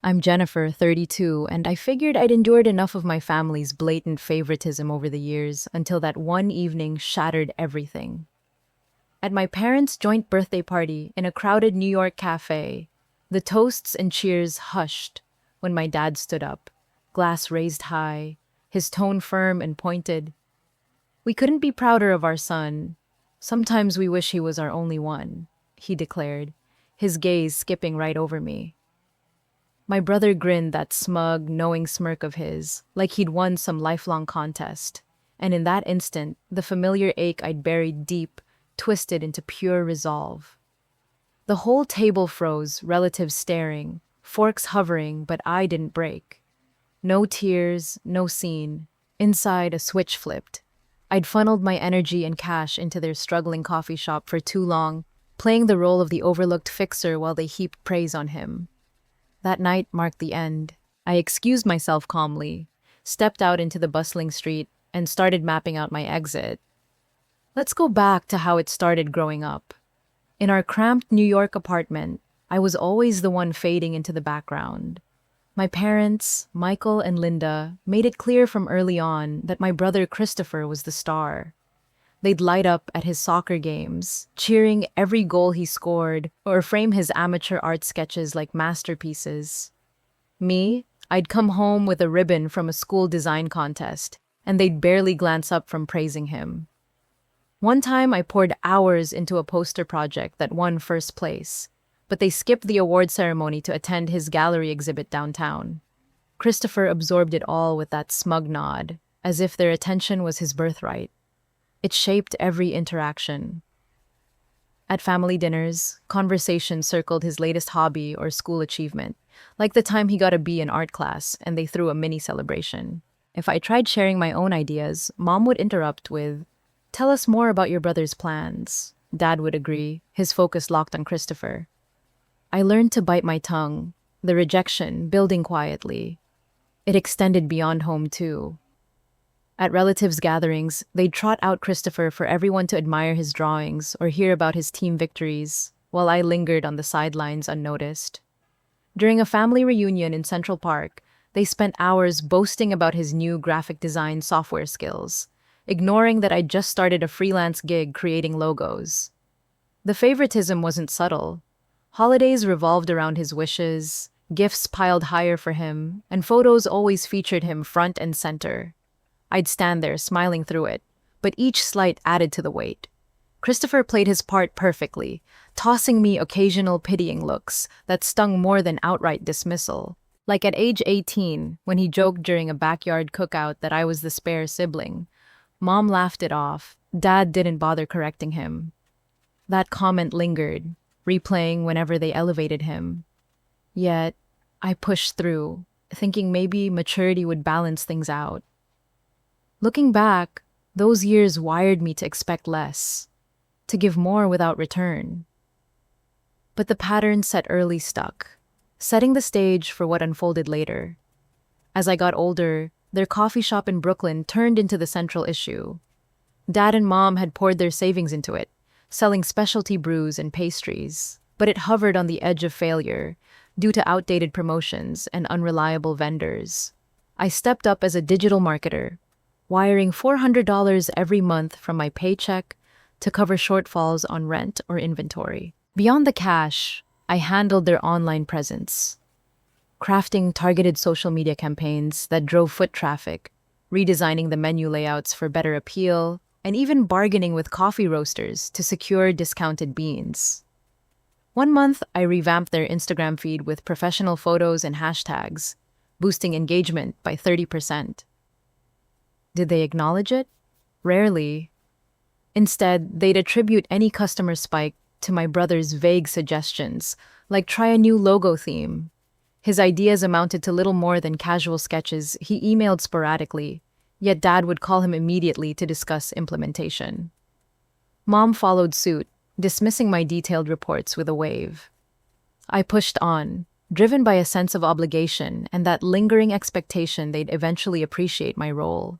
I'm Jennifer, 32, and I figured I'd endured enough of my family's blatant favoritism over the years until that one evening shattered everything. At my parents' joint birthday party in a crowded New York cafe, the toasts and cheers hushed when my dad stood up, glass raised high, his tone firm and pointed. We couldn't be prouder of our son. Sometimes we wish he was our only one, he declared, his gaze skipping right over me. My brother grinned that smug, knowing smirk of his, like he'd won some lifelong contest. And in that instant, the familiar ache I'd buried deep twisted into pure resolve. The whole table froze, relatives staring, forks hovering, but I didn't break. No tears, no scene. Inside, a switch flipped. I'd funneled my energy and cash into their struggling coffee shop for too long, playing the role of the overlooked fixer while they heaped praise on him. That night marked the end. I excused myself calmly, stepped out into the bustling street, and started mapping out my exit. Let's go back to how it started growing up. In our cramped New York apartment, I was always the one fading into the background. My parents, Michael and Linda, made it clear from early on that my brother Christopher was the star. They'd light up at his soccer games, cheering every goal he scored, or frame his amateur art sketches like masterpieces. Me, I'd come home with a ribbon from a school design contest, and they'd barely glance up from praising him. One time I poured hours into a poster project that won first place, but they skipped the award ceremony to attend his gallery exhibit downtown. Christopher absorbed it all with that smug nod, as if their attention was his birthright. It shaped every interaction. At family dinners, conversation circled his latest hobby or school achievement, like the time he got a B in art class and they threw a mini celebration. If I tried sharing my own ideas, Mom would interrupt with, "Tell us more about your brother's plans." Dad would agree, his focus locked on Christopher. I learned to bite my tongue, the rejection building quietly. It extended beyond home, too. At relatives' gatherings, they'd trot out Christopher for everyone to admire his drawings or hear about his team victories, while I lingered on the sidelines unnoticed. During a family reunion in Central Park, they spent hours boasting about his new graphic design software skills, ignoring that I'd just started a freelance gig creating logos. The favoritism wasn't subtle. Holidays revolved around his wishes, gifts piled higher for him, and photos always featured him front and center. I'd stand there smiling through it, but each slight added to the weight. Christopher played his part perfectly, tossing me occasional pitying looks that stung more than outright dismissal. Like at age 18, when he joked during a backyard cookout that I was the spare sibling. Mom laughed it off. Dad didn't bother correcting him. That comment lingered, replaying whenever they elevated him. Yet, I pushed through, thinking maybe maturity would balance things out. Looking back, those years wired me to expect less, to give more without return. But the pattern set early stuck, setting the stage for what unfolded later. As I got older, their coffee shop in Brooklyn turned into the central issue. Dad and Mom had poured their savings into it, selling specialty brews and pastries, but it hovered on the edge of failure due to outdated promotions and unreliable vendors. I stepped up as a digital marketer, wiring $400 every month from my paycheck to cover shortfalls on rent or inventory. Beyond the cash, I handled their online presence, crafting targeted social media campaigns that drove foot traffic, redesigning the menu layouts for better appeal, and even bargaining with coffee roasters to secure discounted beans. One month, I revamped their Instagram feed with professional photos and hashtags, boosting engagement by 30%. Did they acknowledge it? Rarely. Instead, they'd attribute any customer spike to my brother's vague suggestions, like try a new logo theme. His ideas amounted to little more than casual sketches he emailed sporadically, yet Dad would call him immediately to discuss implementation. Mom followed suit, dismissing my detailed reports with a wave. I pushed on, driven by a sense of obligation and that lingering expectation they'd eventually appreciate my role.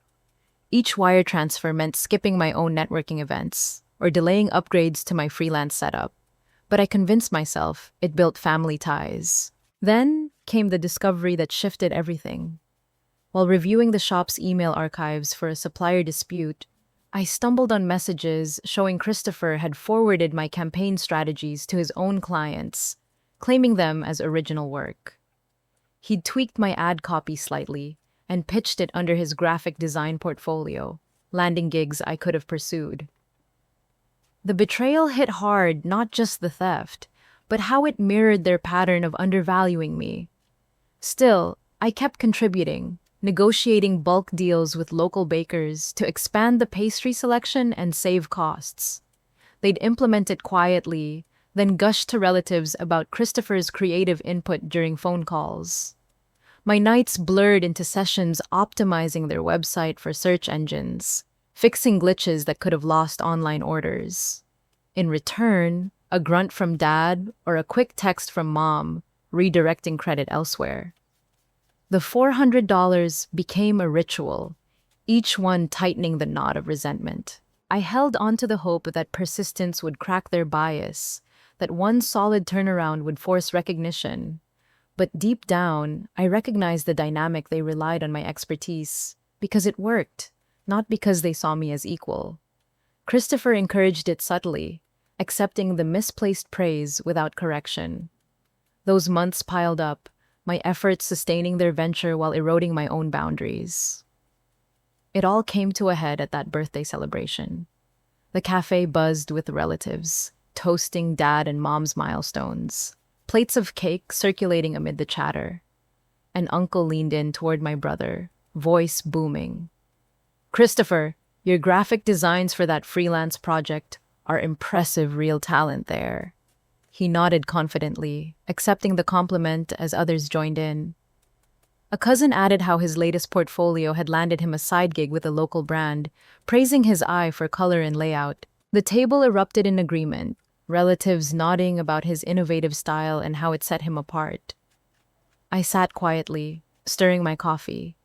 Each wire transfer meant skipping my own networking events or delaying upgrades to my freelance setup, but I convinced myself it built family ties. Then came the discovery that shifted everything. While reviewing the shop's email archives for a supplier dispute, I stumbled on messages showing Christopher had forwarded my campaign strategies to his own clients, claiming them as original work. He'd tweaked my ad copy slightly and pitched it under his graphic design portfolio, landing gigs I could have pursued. The betrayal hit hard, not just the theft, but how it mirrored their pattern of undervaluing me. Still, I kept contributing, negotiating bulk deals with local bakers to expand the pastry selection and save costs. They'd implement it quietly, then gush to relatives about Christopher's creative input during phone calls. My nights blurred into sessions optimizing their website for search engines, fixing glitches that could have lost online orders. In return, a grunt from dad or a quick text from mom, redirecting credit elsewhere. The $400 became a ritual, each one tightening the knot of resentment. I held onto the hope that persistence would crack their bias, that one solid turnaround would force recognition. But deep down, I recognized the dynamic they relied on my expertise, because it worked, not because they saw me as equal. Christopher encouraged it subtly, accepting the misplaced praise without correction. Those months piled up, my efforts sustaining their venture while eroding my own boundaries. It all came to a head at that birthday celebration. The cafe buzzed with relatives, toasting dad and mom's milestones, plates of cake circulating amid the chatter. An uncle leaned in toward my brother, voice booming. "Christopher, your graphic designs for that freelance project are impressive real talent there." He nodded confidently, accepting the compliment as others joined in. A cousin added how his latest portfolio had landed him a side gig with a local brand, praising his eye for color and layout. The table erupted in agreement, relatives nodding about his innovative style and how it set him apart. I sat quietly, stirring my coffee,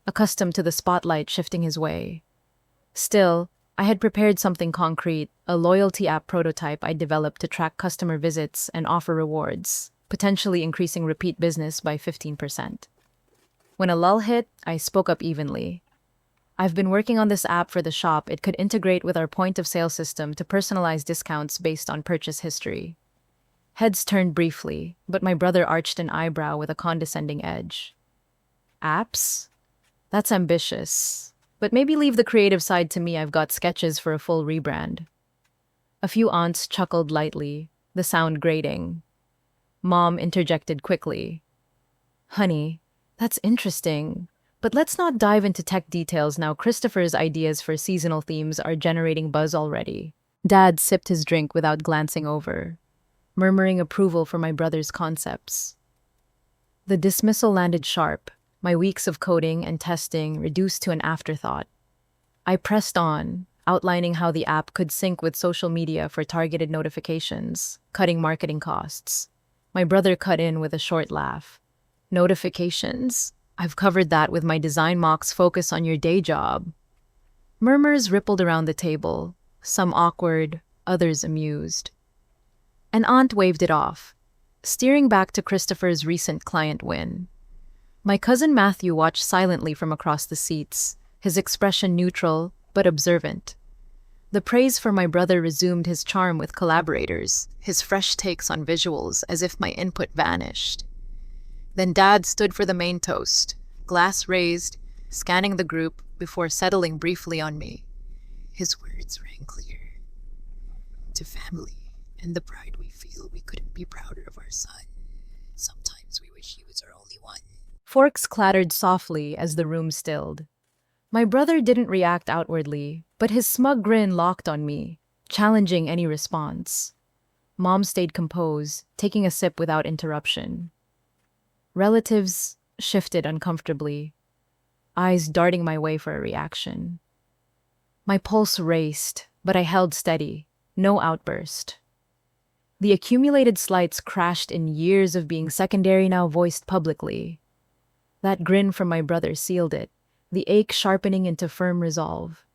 accustomed to the spotlight shifting his way. Still, I had prepared something concrete, a loyalty app prototype I developed to track customer visits and offer rewards, potentially increasing repeat business by 15%. When a lull hit, I spoke up evenly. "I've been working on this app for the shop. It could integrate with our point-of-sale system to personalize discounts based on purchase history." Heads turned briefly, but my brother arched an eyebrow with a condescending edge. "Apps? That's ambitious. But maybe leave the creative side to me. I've got sketches for a full rebrand." A few aunts chuckled lightly, the sound grating. Mom interjected quickly. "Honey, that's interesting. But let's not dive into tech details now. Christopher's ideas for seasonal themes are generating buzz already." Dad sipped his drink without glancing over, murmuring approval for my brother's concepts. The dismissal landed sharp, my weeks of coding and testing reduced to an afterthought. I pressed on, outlining how the app could sync with social media for targeted notifications, cutting marketing costs. My brother cut in with a short laugh. "Notifications? I've covered that with my design mocks. Focus on your day job." Murmurs rippled around the table, some awkward, others amused. An aunt waved it off, steering back to Christopher's recent client win. My cousin Matthew watched silently from across the seats, his expression neutral but observant. The praise for my brother resumed his charm with collaborators, his fresh takes on visuals as if my input vanished. Then Dad stood for the main toast, glass raised, scanning the group before settling briefly on me. His words rang clear. "To family and the pride we feel, we couldn't be prouder of our son. Sometimes we wish he was our only one." Forks clattered softly as the room stilled. My brother didn't react outwardly, but his smug grin locked on me, challenging any response. Mom stayed composed, taking a sip without interruption. Relatives shifted uncomfortably, eyes darting my way for a reaction. My pulse raced, but I held steady, no outburst. The accumulated slights crashed in years of being secondary now voiced publicly. That grin from my brother sealed it, the ache sharpening into firm resolve.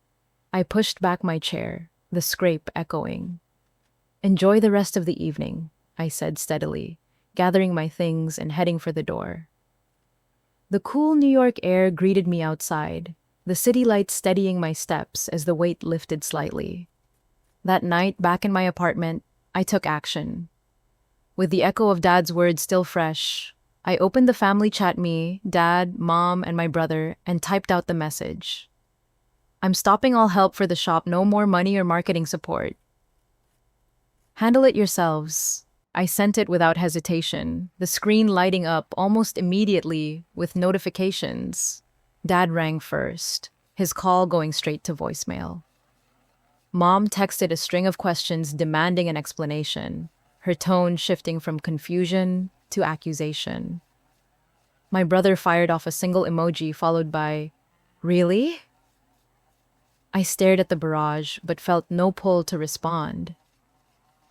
I pushed back my chair, the scrape echoing. "Enjoy the rest of the evening," I said steadily, gathering my things and heading for the door. The cool New York air greeted me outside, the city lights steadying my steps as the weight lifted slightly. That night, back in my apartment, I took action. With the echo of Dad's words still fresh, I opened the family chat me, Dad, Mom, and my brother, and typed out the message. I'm stopping all help for the shop, no more money or marketing support. Handle it yourselves. I sent it without hesitation, the screen lighting up almost immediately with notifications. Dad rang first, his call going straight to voicemail. Mom texted a string of questions demanding an explanation, her tone shifting from confusion to accusation. My brother fired off a single emoji followed by, "Really?" I stared at the barrage but felt no pull to respond.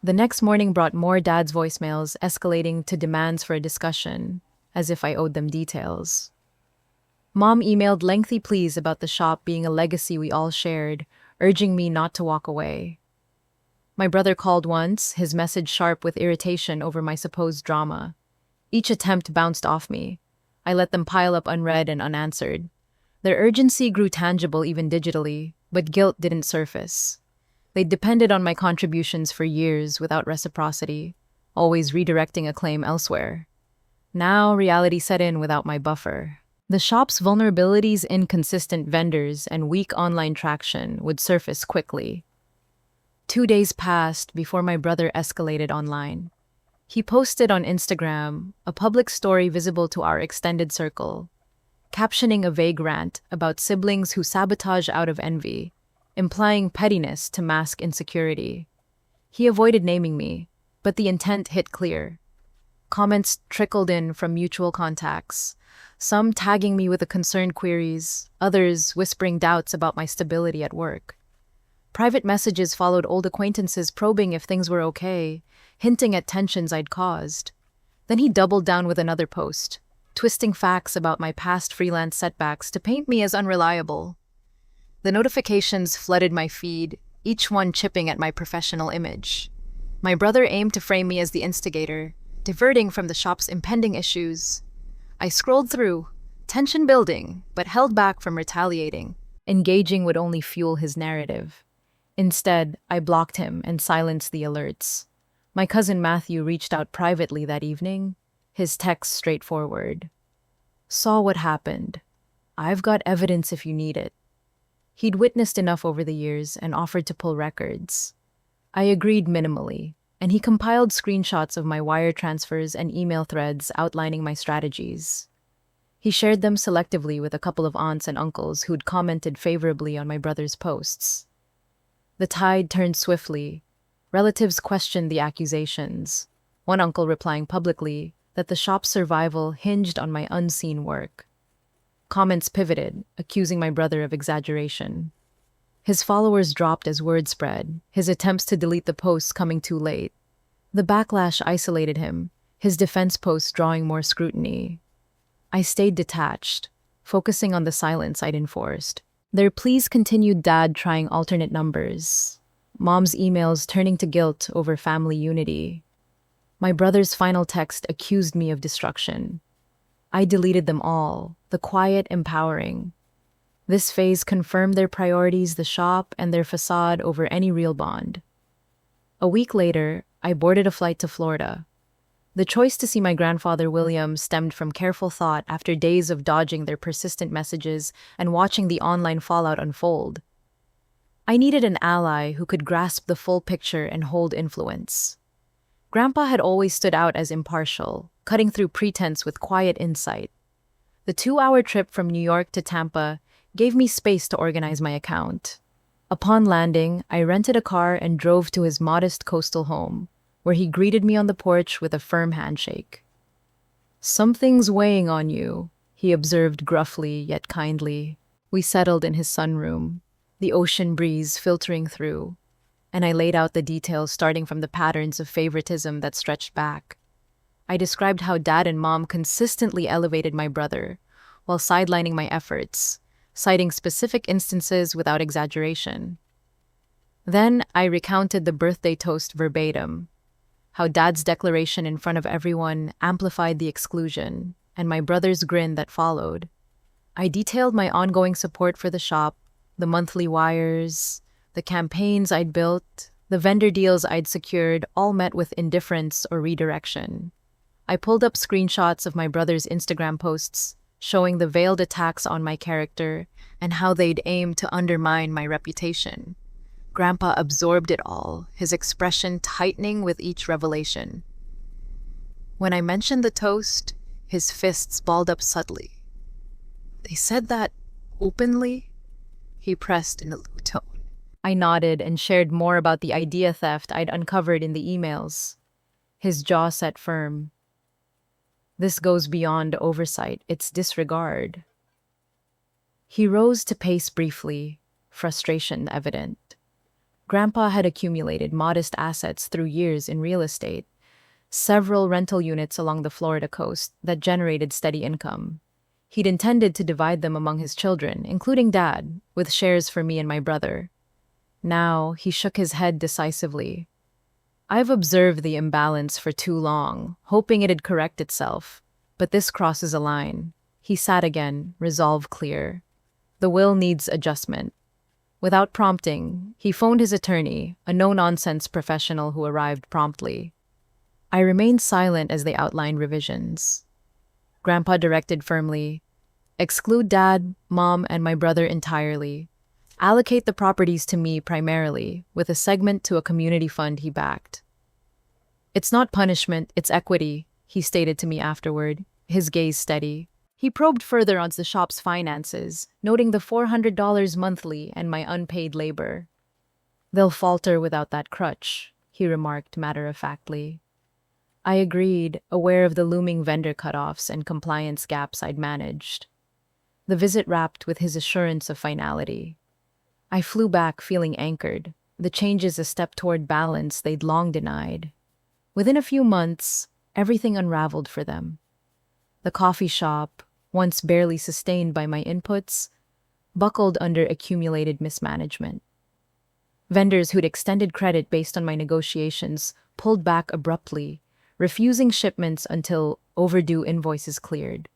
The next morning brought more Dad's voicemails escalating to demands for a discussion, as if I owed them details. Mom emailed lengthy pleas about the shop being a legacy we all shared, urging me not to walk away. My brother called once, his message sharp with irritation over my supposed drama. Each attempt bounced off me. I let them pile up unread and unanswered. Their urgency grew tangible even digitally, but guilt didn't surface. They depended on my contributions for years without reciprocity, always redirecting a claim elsewhere. Now reality set in without my buffer. The shop's vulnerabilities, inconsistent vendors, and weak online traction would surface quickly. 2 days passed before my brother escalated online. He posted on Instagram a public story visible to our extended circle, captioning a vague rant about siblings who sabotage out of envy, implying pettiness to mask insecurity. He avoided naming me, but the intent hit clear. Comments trickled in from mutual contacts, some tagging me with the concerned queries, others whispering doubts about my stability at work. Private messages followed old acquaintances probing if things were okay, hinting at tensions I'd caused. Then he doubled down with another post, twisting facts about my past freelance setbacks to paint me as unreliable. The notifications flooded my feed, each one chipping at my professional image. My brother aimed to frame me as the instigator, diverting from the shop's impending issues. I scrolled through, tension building, but held back from retaliating. Engaging would only fuel his narrative. Instead, I blocked him and silenced the alerts. My cousin Matthew reached out privately that evening, his text straightforward. "Saw what happened. I've got evidence if you need it." He'd witnessed enough over the years and offered to pull records. I agreed minimally, and he compiled screenshots of my wire transfers and email threads outlining my strategies. He shared them selectively with a couple of aunts and uncles who'd commented favorably on my brother's posts. The tide turned swiftly. Relatives questioned the accusations, one uncle replying publicly that the shop's survival hinged on my unseen work. Comments pivoted, accusing my brother of exaggeration. His followers dropped as word spread, his attempts to delete the posts coming too late. The backlash isolated him, his defense posts drawing more scrutiny. I stayed detached, focusing on the silence I'd enforced. Their pleas continued, Dad trying alternate numbers, Mom's emails turning to guilt over family unity. My brother's final text accused me of destruction. I deleted them all, the quiet empowering. This phase confirmed their priorities, the shop, and their facade over any real bond. A week later, I boarded a flight to Florida. The choice to see my grandfather William stemmed from careful thought after days of dodging their persistent messages and watching the online fallout unfold. I needed an ally who could grasp the full picture and hold influence. Grandpa had always stood out as impartial, cutting through pretense with quiet insight. The 2-hour trip from New York to Tampa gave me space to organize my account. Upon landing, I rented a car and drove to his modest coastal home, where he greeted me on the porch with a firm handshake. "Something's weighing on you," he observed gruffly yet kindly. We settled in his sunroom, the ocean breeze filtering through, and I laid out the details starting from the patterns of favoritism that stretched back. I described how Dad and Mom consistently elevated my brother, while sidelining my efforts, citing specific instances without exaggeration. Then I recounted the birthday toast verbatim. how Dad's declaration in front of everyone amplified the exclusion, and my brother's grin that followed. I detailed my ongoing support for the shop, the monthly wires, the campaigns I'd built, the vendor deals I'd secured, all met with indifference or redirection. I pulled up screenshots of my brother's Instagram posts, showing the veiled attacks on my character and how they'd aimed to undermine my reputation. Grandpa absorbed it all, his expression tightening with each revelation. When I mentioned the toast, his fists balled up subtly. "They said that openly?" he pressed in a low tone. I nodded and shared more about the idea theft I'd uncovered in the emails. His jaw set firm. "This goes beyond oversight, it's disregard." He rose to pace briefly, frustration evident. Grandpa had accumulated modest assets through years in real estate, several rental units along the Florida coast that generated steady income. He'd intended to divide them among his children, including Dad, with shares for me and my brother. Now, he shook his head decisively. "I've observed the imbalance for too long, hoping it'd correct itself. But this crosses a line." He sat again, resolve clear. "The will needs adjustment." Without prompting, he phoned his attorney, a no-nonsense professional who arrived promptly. I remained silent as they outlined revisions. Grandpa directed firmly, "Exclude Dad, Mom, and my brother entirely. Allocate the properties to me primarily, with a segment to a community fund he backed." "It's not punishment, it's equity," he stated to me afterward, his gaze steady. He probed further on the shop's finances, noting the $400 monthly and my unpaid labor. "They'll falter without that crutch," he remarked matter-of-factly. I agreed, aware of the looming vendor cutoffs and compliance gaps I'd managed. The visit wrapped with his assurance of finality. I flew back feeling anchored, the changes a step toward balance they'd long denied. Within a few months, everything unraveled for them. The coffee shop, once barely sustained by my inputs, buckled under accumulated mismanagement. Vendors who'd extended credit based on my negotiations pulled back abruptly, refusing shipments until overdue invoices cleared.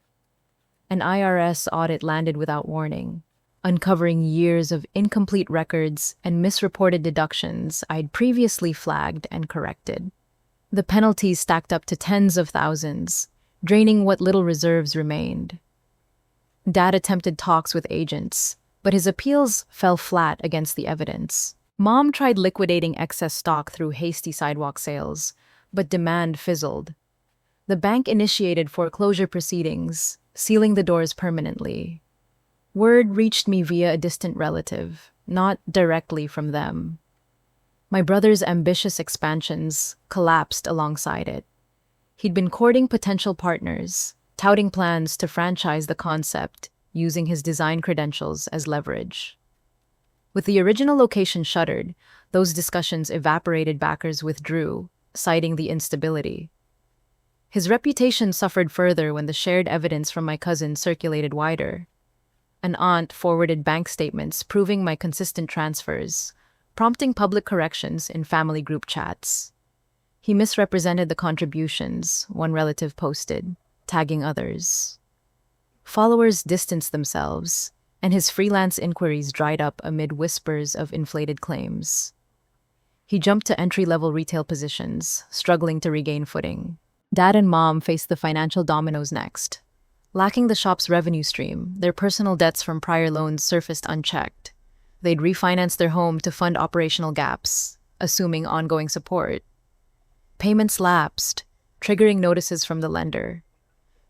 An IRS audit landed without warning, uncovering years of incomplete records and misreported deductions I'd previously flagged and corrected. The penalties stacked up to tens of thousands, draining what little reserves remained. Dad attempted talks with agents, but his appeals fell flat against the evidence. Mom tried liquidating excess stock through hasty sidewalk sales, but demand fizzled. The bank initiated foreclosure proceedings, sealing the doors permanently. Word reached me via a distant relative, not directly from them. My brother's ambitious expansions collapsed alongside it. He'd been courting potential partners, touting plans to franchise the concept, using his design credentials as leverage. With the original location shuttered, those discussions evaporated. Backers withdrew, citing the instability. His reputation suffered further when the shared evidence from my cousin circulated wider. An aunt forwarded bank statements proving my consistent transfers, prompting public corrections in family group chats. He misrepresented the contributions, one relative posted, tagging others. Followers distanced themselves, and his freelance inquiries dried up amid whispers of inflated claims. He jumped to entry-level retail positions, struggling to regain footing. Dad and Mom faced the financial dominoes next. Lacking the shop's revenue stream, their personal debts from prior loans surfaced unchecked. They'd refinance their home to fund operational gaps, assuming ongoing support. Payments lapsed, triggering notices from the lender.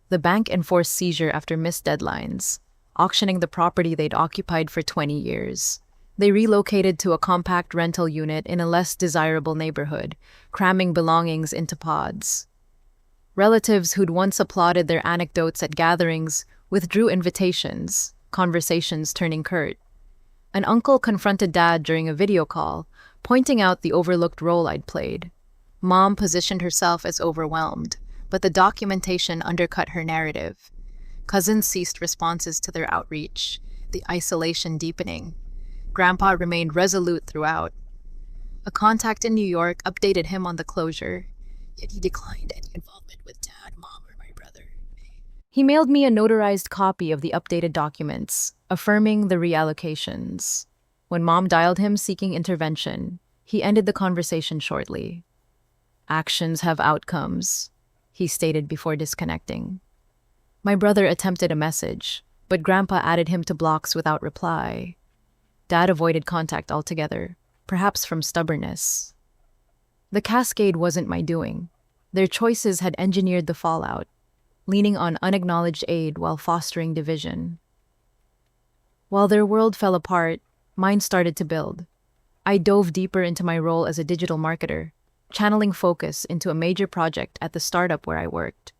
The bank enforced seizure after missed deadlines, auctioning the property they'd occupied for 20 years. They relocated to a compact rental unit in a less desirable neighborhood, cramming belongings into pods. Relatives who'd once applauded their anecdotes at gatherings withdrew invitations, conversations turning curt. An uncle confronted Dad during a video call, pointing out the overlooked role I'd played. Mom positioned herself as overwhelmed, but the documentation undercut her narrative. Cousins ceased responses to their outreach, the isolation deepening. Grandpa remained resolute throughout. A contact in New York updated him on the closure. yet he declined any involvement with dad, mom, or my brother. He mailed me a notarized copy of the updated documents, affirming the reallocations. When mom dialed him seeking intervention, he ended the conversation shortly. Actions have outcomes, he stated before disconnecting. My brother attempted a message, but Grandpa added him to blocks without reply. Dad avoided contact altogether, perhaps from stubbornness. The cascade wasn't my doing. Their choices had engineered the fallout, leaning on unacknowledged aid while fostering division. While their world fell apart, mine started to build. I dove deeper into my role as a digital marketer, channeling focus into a major project at the startup where I worked.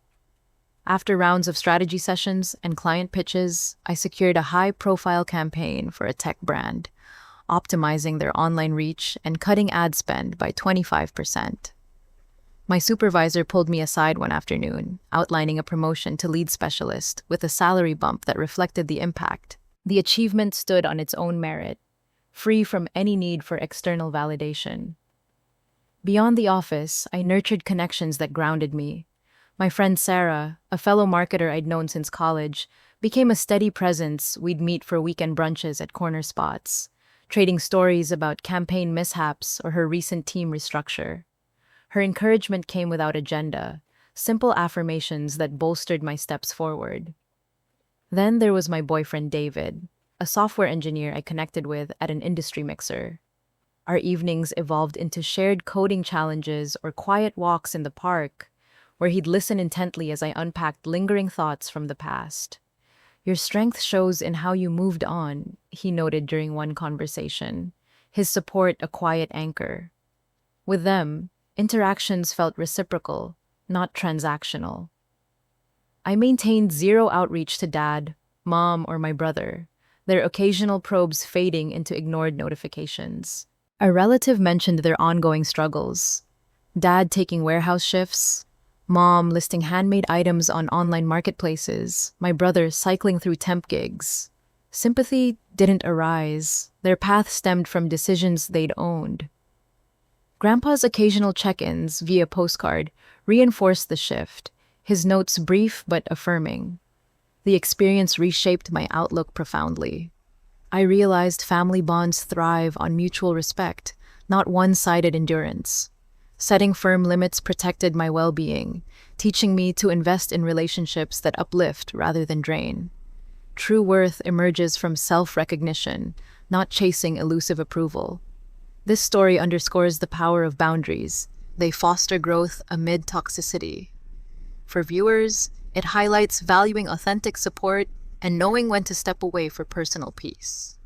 After rounds of strategy sessions and client pitches, I secured a high-profile campaign for a tech brand, optimizing their online reach and cutting ad spend by 25%. My supervisor pulled me aside one afternoon, outlining a promotion to lead specialist with a salary bump that reflected the impact. The achievement stood on its own merit, free from any need for external validation. Beyond the office, I nurtured connections that grounded me. My friend Sarah, a fellow marketer I'd known since college, became a steady presence. We'd meet for weekend brunches at corner spots, trading stories about campaign mishaps or her recent team restructure. Her encouragement came without agenda, simple affirmations that bolstered my steps forward. Then there was my boyfriend David, a software engineer I connected with at an industry mixer. Our evenings evolved into shared coding challenges or quiet walks in the park, where he'd listen intently as I unpacked lingering thoughts from the past. Your strength shows in how you moved on, he noted during one conversation, his support a quiet anchor. With them, interactions felt reciprocal, not transactional. I maintained zero outreach to dad, mom, or my brother, their occasional probes fading into ignored notifications. A relative mentioned their ongoing struggles. Dad taking warehouse shifts, mom listing handmade items on online marketplaces, my brother cycling through temp gigs. Sympathy didn't arise. Their path stemmed from decisions they'd owned. Grandpa's occasional check-ins via postcard reinforced the shift, his notes brief but affirming. The experience reshaped my outlook profoundly. I realized family bonds thrive on mutual respect, not one-sided endurance. Setting firm limits protected my well-being, teaching me to invest in relationships that uplift rather than drain. True worth emerges from self-recognition, not chasing elusive approval. This story underscores the power of boundaries. They foster growth amid toxicity. For viewers, it highlights valuing authentic support and knowing when to step away for personal peace.